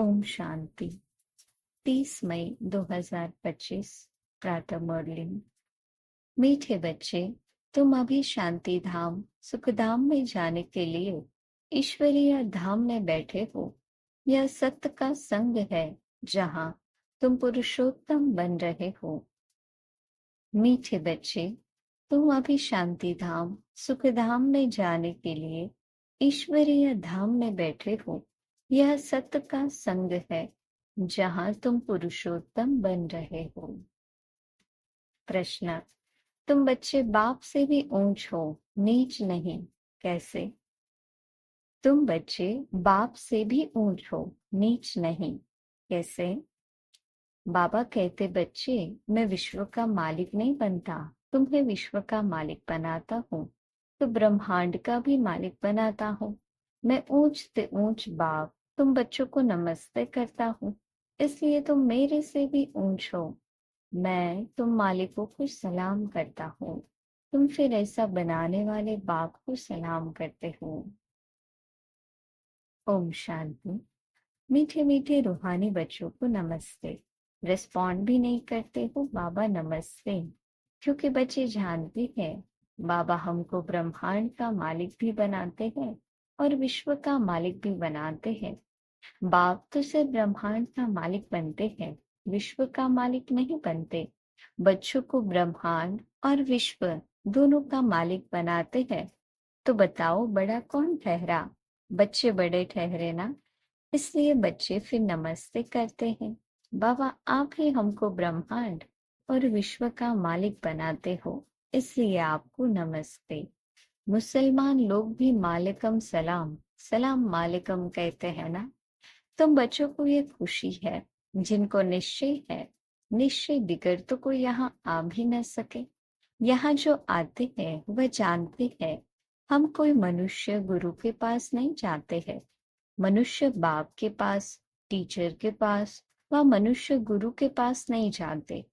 ओम शांति। 30 मई 2025 प्रातः मुरली। मीठे बच्चे, तुम अभी शांति धाम सुखधाम में जाने के लिए ईश्वरीय धाम में बैठे हो। यह सत्य का संग है जहाँ तुम पुरुषोत्तम बन रहे हो। मीठे बच्चे, तुम अभी शांति धाम सुखधाम में जाने के लिए ईश्वरीय धाम में बैठे हो। यह सत्य का संग है जहाँ तुम पुरुषोत्तम बन रहे हो। प्रश्न, तुम बच्चे बाप से भी ऊंच हो, नीच नहीं, कैसे? तुम बच्चे बाप से भी ऊंच हो, नीच नहीं, कैसे? बाबा कहते, बच्चे मैं विश्व का मालिक नहीं बनता, तुम्हें विश्व का मालिक बनाता हूँ, तो ब्रह्मांड का भी मालिक बनाता हूँ। मैं ऊंच से ऊंच बाप तुम बच्चों को नमस्ते करता हूँ, इसलिए तुम मेरे से भी ऊंच हो। मैं तुम मालिकों को सलाम करता हूँ, तुम फिर ऐसा बनाने वाले बाप को सलाम करते हो। ओम शांति। मीठे मीठे रूहानी बच्चों को नमस्ते। रिस्पॉन्ड भी नहीं करते हो बाबा नमस्ते, क्योंकि बच्चे जानते हैं बाबा हमको ब्रह्मांड का मालिक भी बनाते हैं और विश्व का मालिक भी बनाते हैं। बाप तो सिर्फ ब्रह्मांड का मालिक बनते हैं, विश्व का मालिक नहीं बनते। बच्चों को ब्रह्मांड और विश्व दोनों का मालिक बनाते हैं। तो बताओ बड़ा कौन ठहरा? बच्चे बड़े ठहरे ना, इसलिए बच्चे फिर नमस्ते करते हैं। बाबा आप ही हमको ब्रह्मांड और विश्व का मालिक बनाते हो, इसलिए आपको नमस्ते। मुसलमान लोग भी मालिकम सलाम सलाम मालिकम कहते हैं ना। तुम बच्चों को ये खुशी है जिनको निश्चय है, निश्चय बिगड़ तो कोई यहाँ आ भी न सके। यहाँ जो आते हैं वह जानते हैं हम कोई मनुष्य गुरु के पास नहीं जाते हैं। मनुष्य बाप के पास, टीचर के पास व मनुष्य गुरु के पास नहीं जाते।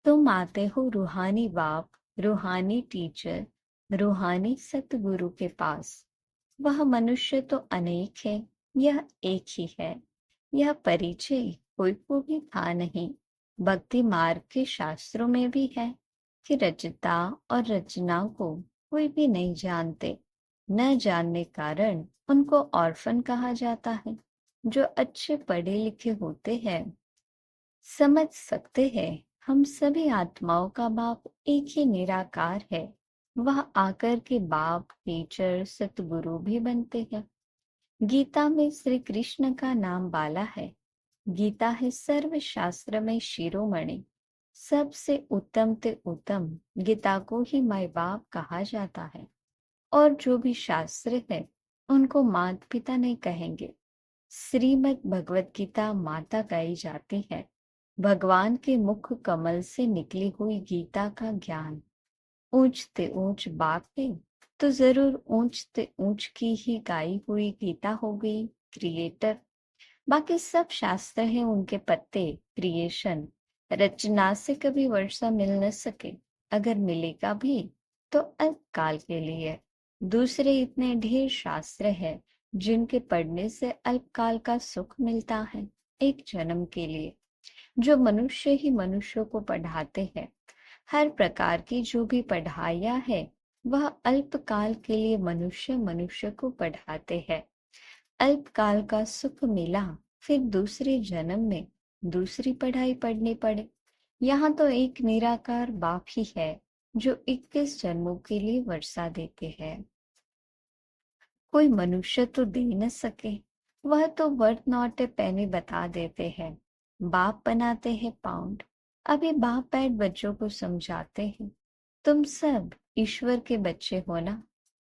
तुम आते हो रूहानी बाप, रूहानी टीचर, रूहानी सतगुरु के पास। वह मनुष्य तो अनेक है, यह एक ही है। यह परिचय कोई को भी था नहीं। भक्ति मार्ग के शास्त्रों में भी है कि रचता और रचना को कोई भी नहीं जानते। न जानने कारण उनको ऑर्फन कहा जाता है। जो अच्छे पढ़े लिखे होते हैं समझ सकते हैं हम सभी आत्माओं का बाप एक ही निराकार है। वह आकर के बाप, टीचर, सतगुरु भी बनते हैं। गीता में श्री कृष्ण का नाम बाला है। गीता है सर्व शास्त्र में शिरोमणि। सबसे उत्तम ते उत्तम गीता को ही माई बाप कहा जाता है। और जो भी शास्त्र है उनको माता पिता नहीं कहेंगे। श्रीमद् भगवत गीता माता कही जाती है। भगवान के मुख कमल से निकली हुई गीता का ज्ञान ऊंचते ऊंच बाप है, तो जरूर ऊंचते ऊंच की ही गाई हुई गीता हो गई क्रिएटर। बाकी सब शास्त्र हैं उनके पत्ते, क्रिएशन, रचना से कभी वर्षा मिल न सके। अगर मिलेगा भी तो अल्पकाल के लिए। दूसरे इतने ढेर शास्त्र है जिनके पढ़ने से अल्पकाल का सुख मिलता है, एक जन्म के लिए। जो मनुष्य ही मनुष्यों को पढ़ाते हैं, हर प्रकार की जो भी पढ़ाइयाँ है वह अल्पकाल के लिए मनुष्य मनुष्य को पढ़ाते हैं। अल्पकाल का सुख मिला, फिर दूसरे जन्म में दूसरी पढ़ाई पढ़नी पड़े। यहाँ तो एक निराकार बाप ही है जो 21 जन्मों के लिए वर्षा देते हैं। कोई मनुष्य तो दे न सके, वह तो वर्थ नॉट ए पेनी बता देते हैं। बाप बनाते हैं पाउंड। अभी बाप बैठ बच्चों को समझाते हैं, तुम सब ईश्वर के बच्चे हो ना।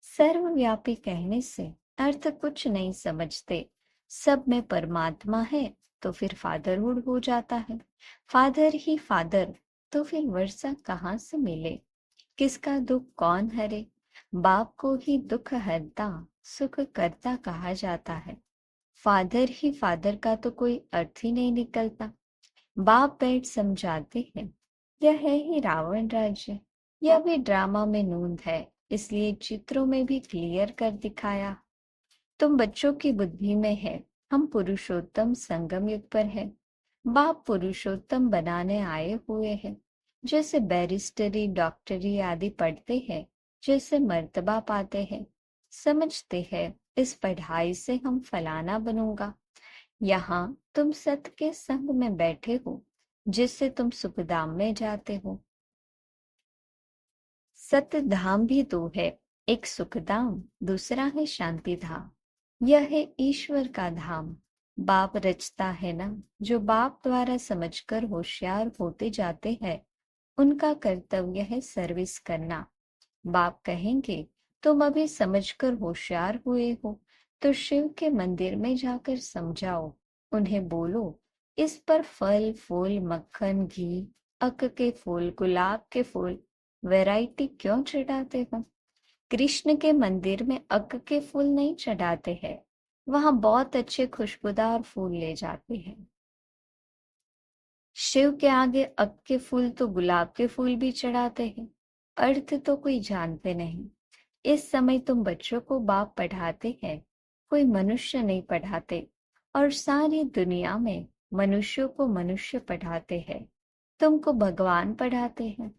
सर्वव्यापी कहने से अर्थ कुछ नहीं समझते। सब में परमात्मा है तो फिर फादरहुड हो जाता है। फादर ही फादर, तो फिर वर्षा कहाँ से मिले? किसका दुख कौन हरे? बाप को ही दुख हरता सुख करता कहा जाता है। फादर ही फादर का तो कोई अर्थ ही नहीं निकलता। बाप बैठ समझाते हैं, यह है ही रावण राज्य। यह भी ड्रामा में नूंद है, इसलिए चित्रों में भी क्लियर कर दिखाया। तुम बच्चों की बुद्धि में है हम पुरुषोत्तम संगम युग पर है। बाप पुरुषोत्तम बनाने आए हुए हैं। जैसे बैरिस्टरी, डॉक्टरी आदि पढ़ते हैं, जैसे मर्तबा पाते हैं, समझते हैं इस पढ़ाई से हम फलाना बनूंगा। यहाँ तुम सत्य के संग में बैठे हो, जिससे तुम सुखधाम में जाते हो। सत्य धाम भी दो है, एक सुखधाम, दूसरा है शांति धाम। यह है ईश्वर का धाम। बाप रचता है ना, जो बाप द्वारा समझकर होशियार होते जाते हैं, उनका कर्तव्य है सर्विस करना। बाप कहेंगे तुम अभी समझकर होशियार हुए हो, तो शिव के मंदिर में जाकर समझाओ। उन्हें बोलो इस पर फल फूल, मक्खन, घी, अक के फूल, गुलाब के फूल वैरायटी क्यों चढ़ाते हो? कृष्ण के मंदिर में अक के फूल नहीं चढ़ाते हैं, वहां बहुत अच्छे खुशबूदार फूल ले जाते हैं। शिव के आगे अक के फूल तो गुलाब के फूल भी चढ़ाते हैं, अर्थ तो कोई जानते नहीं। इस समय तुम बच्चों को बाप पढ़ाते हैं, कोई मनुष्य नहीं पढ़ाते, और सारी दुनिया में मनुष्यों को मनुष्य पढ़ाते हैं। तुमको भगवान पढ़ाते हैं,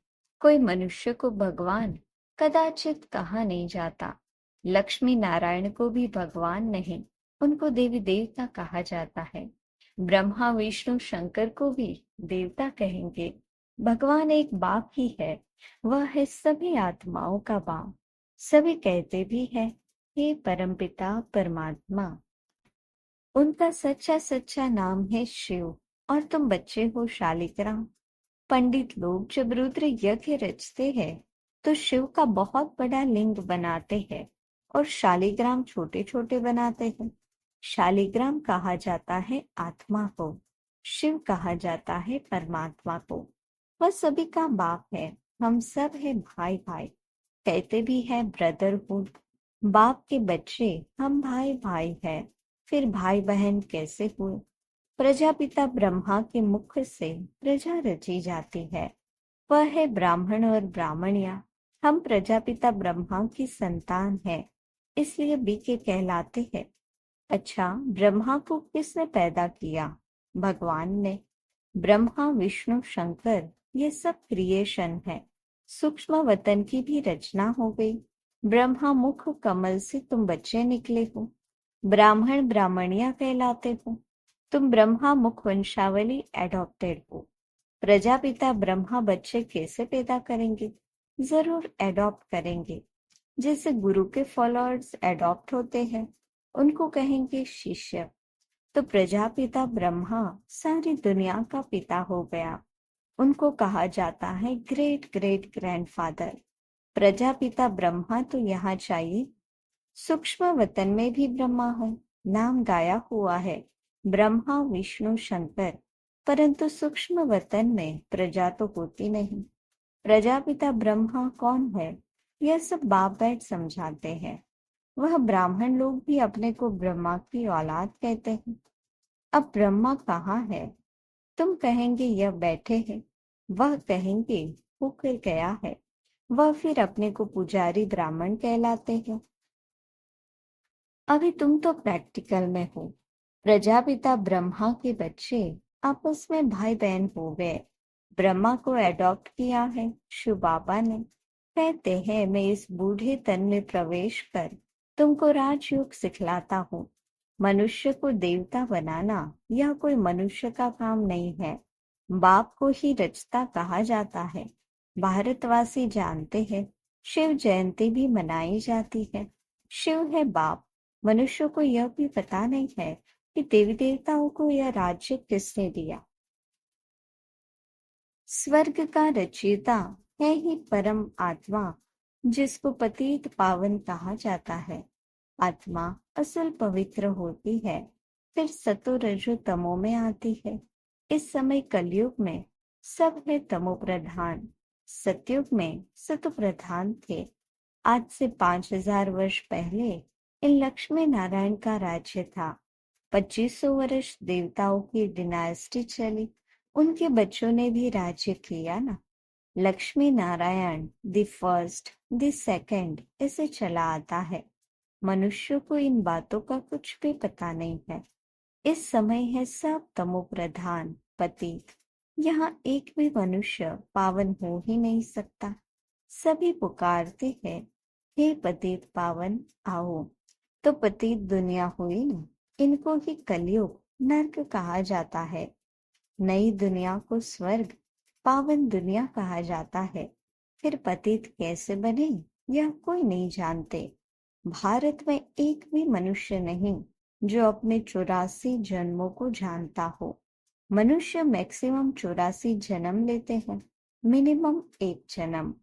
कोई मनुष्य को भगवान कदाचित कहा नहीं जाता। लक्ष्मी नारायण को भी भगवान नहीं, उनको देवी देवता कहा जाता है। ब्रह्मा विष्णु शंकर को भी देवता कहेंगे। भगवान एक बाप ही है, वह है सभी आत्माओं का बाप। सभी कहते भी है हे परमपिता परमात्मा। उनका सच्चा सच्चा नाम है शिव। और तुम बच्चे हो शालिग्राम। पंडित लोग जब रुद्र यज्ञ रचते हैं तो शिव का बहुत बड़ा लिंग बनाते हैं और शालिग्राम छोटे छोटे बनाते हैं। शालिग्राम कहा जाता है आत्मा को, शिव कहा जाता है परमात्मा को। वह सभी का बाप है, हम सब है भाई भाई, कहते भी है ब्रदरहुड। बाप के बच्चे हम भाई भाई है, फिर भाई बहन कैसे हुए? प्रजापिता ब्रह्मा के मुख से प्रजा रची जाती है, वह है ब्राह्मण और ब्राह्मणिया। हम प्रजापिता ब्रह्मा की संतान है, इसलिए बीके कहलाते हैं। अच्छा, ब्रह्मा को किसने पैदा किया? भगवान ने। ब्रह्मा विष्णु शंकर ये सब क्रिएशन है। सूक्ष्म वतन की भी रचना हो गई। ब्रह्मा मुख कमल से तुम बच्चे निकले हो, ब्राह्मण ब्राह्मणिया कहलाते हो। तुम ब्रह्मा मुख वंशावली एडॉप्टेड हो। प्रजापिता ब्रह्मा बच्चे कैसे पैदा करेंगे? जरूर एडॉप्ट करेंगे। जैसे गुरु के फॉलोअर्स एडॉप्ट होते हैं, उनको कहेंगे शिष्य। तो प्रजापिता ब्रह्मा सारी दुनिया का पिता हो गया, उनको कहा जाता है great great grandfather. Prajapita Brahma तो यहाँ चाहिए। सूक्ष्म वतन में भी ब्रह्मा है, नाम गाया हुआ है ब्रह्मा विष्णु शंकर, परंतु सूक्ष्म वतन में प्रजा तो होती नहीं। प्रजापिता ब्रह्मा कौन है, यह सब बाप बैठ समझाते हैं। वह ब्राह्मण लोग भी अपने को ब्रह्मा की औलाद कहते हैं। अब ब्रह्मा कहाँ है? तुम कहेंगे यह बैठे हैं, वह कहेंगे होकर गया है, वह फिर अपने को पुजारी ब्राह्मण कहलाते हैं। अभी तुम तो प्रैक्टिकल में हो। प्रजापिता ब्रह्मा के बच्चे आपस में भाई बहन हो गए। ब्रह्मा को एडॉप्ट किया है शिव बाबा ने। कहते हैं मैं इस बूढ़े तन में प्रवेश कर तुमको राजयोग सिखलाता हूँ। मनुष्य को देवता बनाना यह कोई मनुष्य का काम नहीं है, बाप को ही रचता कहा जाता है। भारतवासी जानते हैं शिव जयंती भी मनाई जाती है। शिव है बाप। मनुष्यों को यह भी पता नहीं है कि देवी देवताओं को यह राज्य किसने दिया। स्वर्ग का रचयिता है ही परम आत्मा, जिसको पतित पावन कहा जाता है। आत्मा असल पवित्र होती है, फिर सतो रजो तमो में आती है। इस समय कलयुग में सब है तमो प्रधान, सतयुग में सतो प्रधान थे। आज से 5000 वर्ष पहले इन लक्ष्मी नारायण का राज्य था। 2500 वर्ष देवताओं की डिनास्टी चली, उनके बच्चों ने भी राज्य किया ना। Lakshmi Narayan the first the second ऐसे चला आता है। मनुष्यों को इन बातों का कुछ भी पता नहीं है। इस समय है सब तमो प्रधान पतित। यहाँ एक भी मनुष्य पावन हो ही नहीं सकता। सभी पुकारते हैं, हे पतित पावन आओ। तो पतित दुनिया हुई ना, इनको ही कलयुग नरक कहा जाता है। नई दुनिया को स्वर्ग, पावन दुनिया कहा जाता है। फिर पतित कैसे बने यह कोई नहीं जानते। भारत में एक भी मनुष्य नहीं जो अपने 84 जन्मों को जानता हो। मनुष्य मैक्सिमम 84 जन्म लेते हैं, मिनिमम एक जन्म।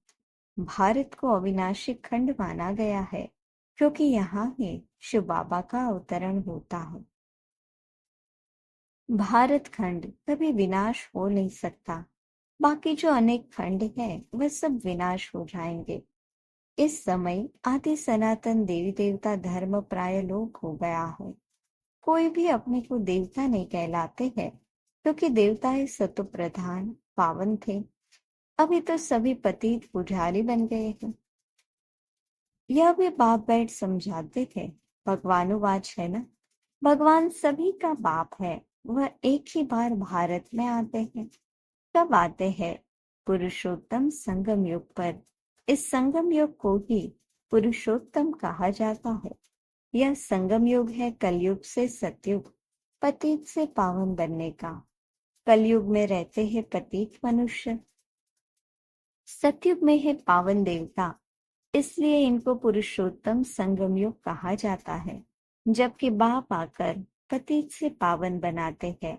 भारत को अविनाशी खंड माना गया है क्योंकि यहाँ ही शिव बाबा का अवतरण होता है। भारत खंड कभी विनाश हो नहीं सकता। बाकी जो अनेक खंड है वह सब विनाश हो जाएंगे। इस समय आदि सनातन देवी देवता धर्म प्राय लोप हो गया है। कोई भी अपने को देवता नहीं कहलाते हैं क्योंकि देवताएं सत्व प्रधान पावन थे। अभी तो सभी पतित पुजारी बन गए हैं। यह भी बाप बैठ समझाते थे। भगवानुवाच है ना, भगवान सभी का बाप है। वह एक ही बार भारत में आते हैं। कब आते हैं? पुरुषोत्तम संगम युग पर। इस संगम युग को ही पुरुषोत्तम कहा जाता है। यह संगम युग है कलयुग से सतयुग, पतित से पावन बनने का। कलयुग में रहते हैं पतित मनुष्य, सतयुग में है पावन देवता, इसलिए इनको पुरुषोत्तम संगम युग कहा जाता है। जबकि बाप आकर पतित से पावन बनाते हैं।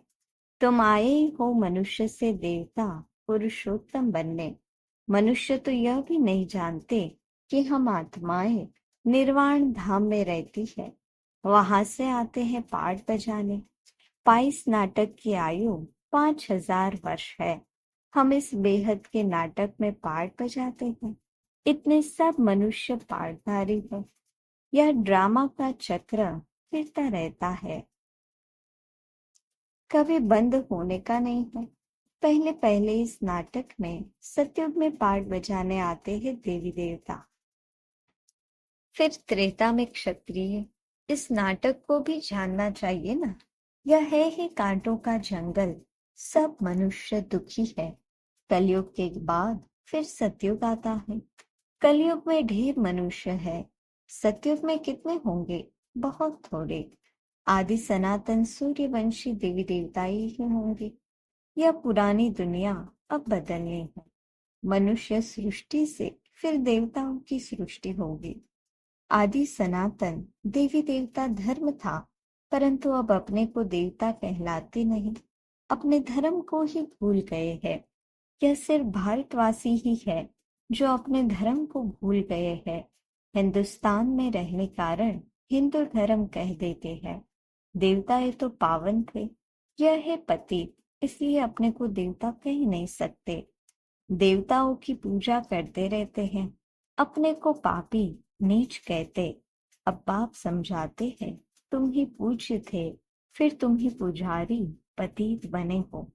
तुम आए हो मनुष्य से देवता पुरुषोत्तम बनने। मनुष्य तो यह भी नहीं जानते कि हम आत्माएं निर्वाण धाम में रहती है। वहां से आते हैं पाठ बजाने। 22 नाटक की आयु 5000 वर्ष है। हम इस बेहद के नाटक में पाठ बजाते हैं। इतने सब मनुष्य पाठधारी है। यह ड्रामा का चक्र फिरता रहता है, कभी बंद होने का नहीं है। पहले पहले इस नाटक में सतयुग में पाठ बजाने आते हैं देवी देवता, फिर त्रेता में क्षत्रिय। इस नाटक को भी जानना चाहिए ना। यह है ही कांटों का जंगल, सब मनुष्य दुखी है। कलयुग के बाद फिर सतयुग आता है। कलयुग में ढेर मनुष्य है, सतयुग में कितने होंगे? बहुत थोड़े। आदि सनातन सूर्यवंशी देवी देवता ही होंगे। यह पुरानी दुनिया अब बदलनी है। मनुष्य सृष्टि से फिर देवताओं की सृष्टि होगी। आदि सनातन देवी देवता धर्म था, परंतु अब अपने को देवता कहलाते नहीं, अपने धर्म को ही भूल गए हैं। यह सिर्फ भारतवासी ही है जो अपने धर्म को भूल गए हैं। हिंदुस्तान में रहने कारण हिंदू धर्म कह देते हैं। देवताएं तो पावन थे। यह है पति, इसलिए अपने को देवता कह नहीं सकते। देवताओं की पूजा करते रहते हैं, अपने को पापी नीच कहते। अब बाप समझाते हैं, तुम ही पूज्य थे, फिर तुम ही पुजारी पतित बने हो।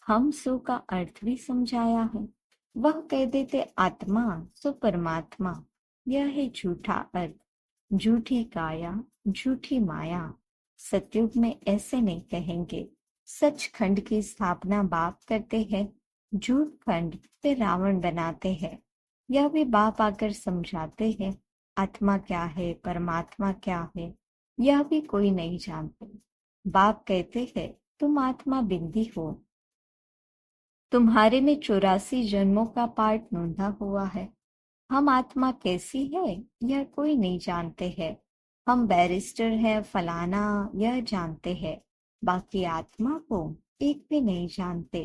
हम सो का अर्थ भी समझाया है। वह कह देते आत्मा सो परमात्मा। यह है झूठा अर्थ, झूठी काया, झूठी माया। सतयुग में ऐसे नहीं कहेंगे। सच खंड की स्थापना बाप करते हैं, झूठ खंड पे रावण बनाते हैं। यह भी बाप आकर समझाते हैं, आत्मा क्या है, परमात्मा क्या है, यह भी कोई नहीं जानते। बाप कहते हैं, तुम आत्मा बिंदी हो, तुम्हारे में 84 जन्मों का पाठ नोंधा हुआ है। हम आत्मा कैसी है यह कोई नहीं जानते हैं। हम बैरिस्टर है फलाना यह जानते हैं, बाकी आत्मा को एक भी नहीं जानते।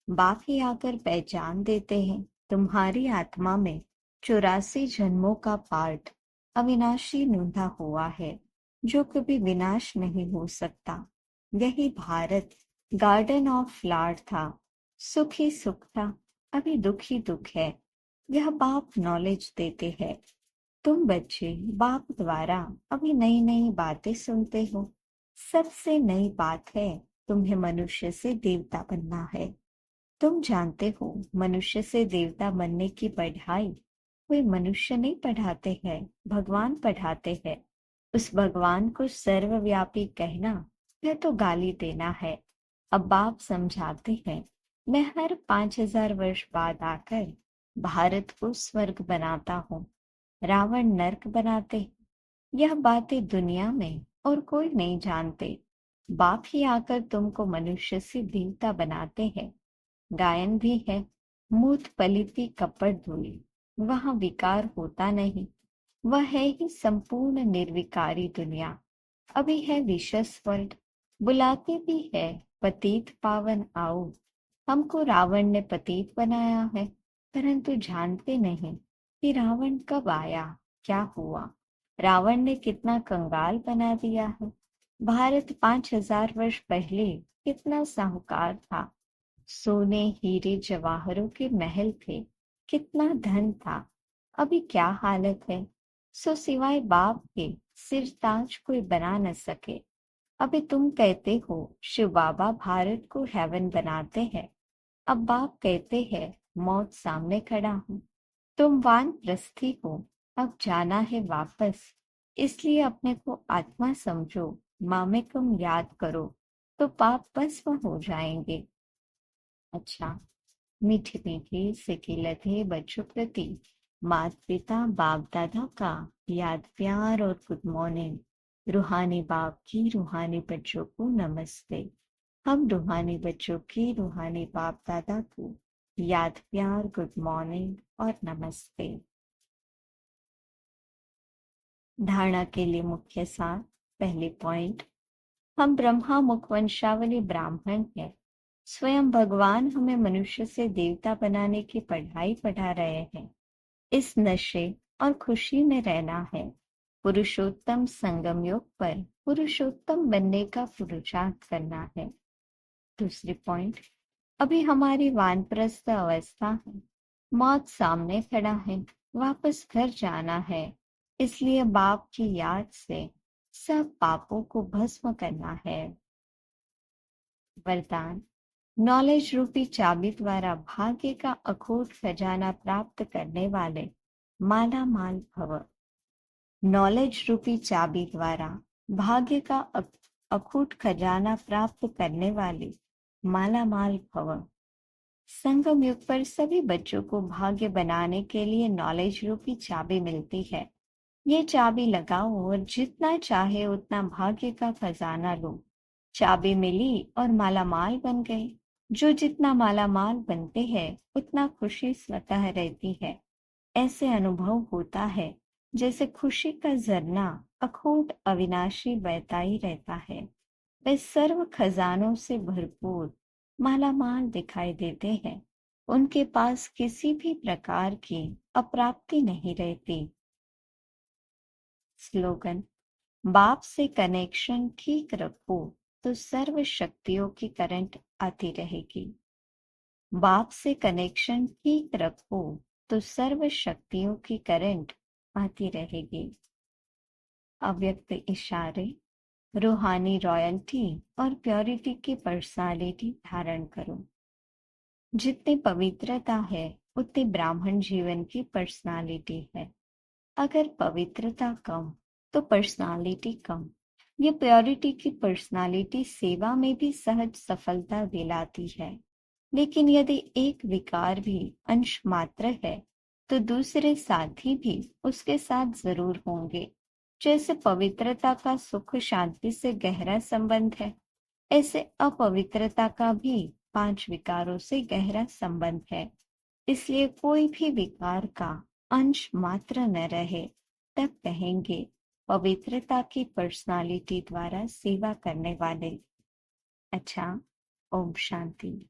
बाकी आकर पहचान देते हैं, तुम्हारी आत्मा में 84 जन्मों का पाठ अविनाशी नोंधा हुआ है जो कभी विनाश नहीं हो सकता। यही भारत गार्डन ऑफ फ्लावर था। सुख ही सुख था, अभी दुख ही दुख है। यह बाप नॉलेज देते हैं। तुम बच्चे बाप द्वारा अभी नई नई बातें सुनते हो। सबसे नई बात है, तुम्हें मनुष्य से देवता बनना है। तुम जानते हो मनुष्य से देवता बनने की पढ़ाई कोई मनुष्य नहीं पढ़ाते हैं, भगवान पढ़ाते हैं। उस भगवान को सर्वव्यापी कहना यह तो गाली देना है। अब बाप समझाते हैं, मैं हर 5000 वर्ष बाद आकर भारत को स्वर्ग बनाता हूँ, रावण नर्क बनाते। यह बातें दुनिया में और कोई नहीं जानते। बाप ही आकर तुमको मनुष्य से देवता बनाते हैं। गायन भी है, मूत पलिती कपट धूली, वहां विकार होता नहीं। वह है ही संपूर्ण निर्विकारी दुनिया। अभी है विशस वर्ल्ड, बुलाते भी है पतित पावन आओ। हमको रावण ने पतित बनाया है, परंतु जानते नहीं कि रावण कब आया, क्या हुआ। रावण ने कितना कंगाल बना दिया है। भारत 5000 वर्ष पहले कितना साहूकार था। सोने हीरे जवाहरों के महल थे, कितना धन था। अभी क्या हालत है। सो सिवाय बाप के सिर ताज कोई बना न सके। अभी तुम कहते हो शिव बाबा भारत को हेवन बनाते हैं। अब बाप कहते हैं मौत सामने खड़ा हूँ। तुम वानप्रस्थी हो, अब जाना है वापस। इसलिए अपने को आत्मा समझो, मामेकम याद करो, तो पाप भस्म हो जाएंगे। अच्छा, मीठे मीठे सिके लधे बच्चों प्रति माता पिता बाप दादा का याद प्यार और गुड मॉर्निंग। रूहानी बाप की रूहानी बच्चों को नमस्ते। हम रूहानी बच्चों की रूहानी बाप दादा को याद प्यार गुड मॉर्निंग और नमस्ते। धारणा के लिए मुख्य सार। पहले पॉइंट, हम ब्रह्मा मुख वंशावली ब्राह्मण हैं। स्वयं भगवान हमें मनुष्य से देवता बनाने की पढ़ाई पढ़ा रहे हैं। इस नशे और खुशी में रहना है। पुरुषोत्तम संगम योग पर पुरुषोत्तम बनने का पुरुषार्थ करना है। दूसरी पॉइंट, अभी हमारी वानप्रस्थ अवस्था है। मौत सामने खड़ा है, वापस घर जाना है। इसलिए बाप की याद से सब पापों को भस्म करना है। वरदान, नॉलेज रूपी चाबी द्वारा भाग्य का अखूट खजाना प्राप्त करने वाले माला माल भव। नॉलेज रूपी चाबी द्वारा भाग्य का अखूट खजाना प्राप्त करने वाले माला माल भव। संगम युग पर सभी बच्चों को भाग्य बनाने के लिए नॉलेज रूपी चाबी मिलती है। ये चाबी लगाओ और जितना चाहे उतना भाग्य का खजाना लो। चाबी मिली और मालामाल बन गए। जो जितना मालामाल बनते हैं उतना खुशी स्वतः रहती है। ऐसे अनुभव होता है जैसे खुशी का झरना अखूट अविनाशी बहता ही रहता है। वे सर्व खजानों से भरपूर मालामाल दिखाई देते हैं। उनके पास किसी भी प्रकार की अप्राप्ति नहीं रहती। स्लोगन, बाप से कनेक्शन ठीक रखो तो सर्व शक्तियों की करंट आती रहेगी। बाप से कनेक्शन ठीक रखो तो सर्व शक्तियों की करंट आती रहेगी। अव्यक्त इशारे, रूहानी रॉयल्टी और प्योरिटी की पर्सनालिटी धारण करो। जितनी पवित्रता है उतनी ब्राह्मण जीवन की पर्सनालिटी है। अगर पवित्रता कम तो पर्सनालिटी कम। ये प्योरिटी की पर्सनालिटी सेवा में भी सहज सफलता दिलाती है। लेकिन यदि एक विकार भी अंश मात्र है तो दूसरे साथी भी उसके साथ जरूर होंगे। जैसे पवित्रता का सुख शांति से गहरा संबंध है, ऐसे अपवित्रता का भी 5 विकारों से गहरा संबंध है। इसलिए कोई भी विकार का अंश मात्र न रहे तब कहेंगे पवित्रता की पर्सनालिटी द्वारा सेवा करने वाले। अच्छा, ओम शांति।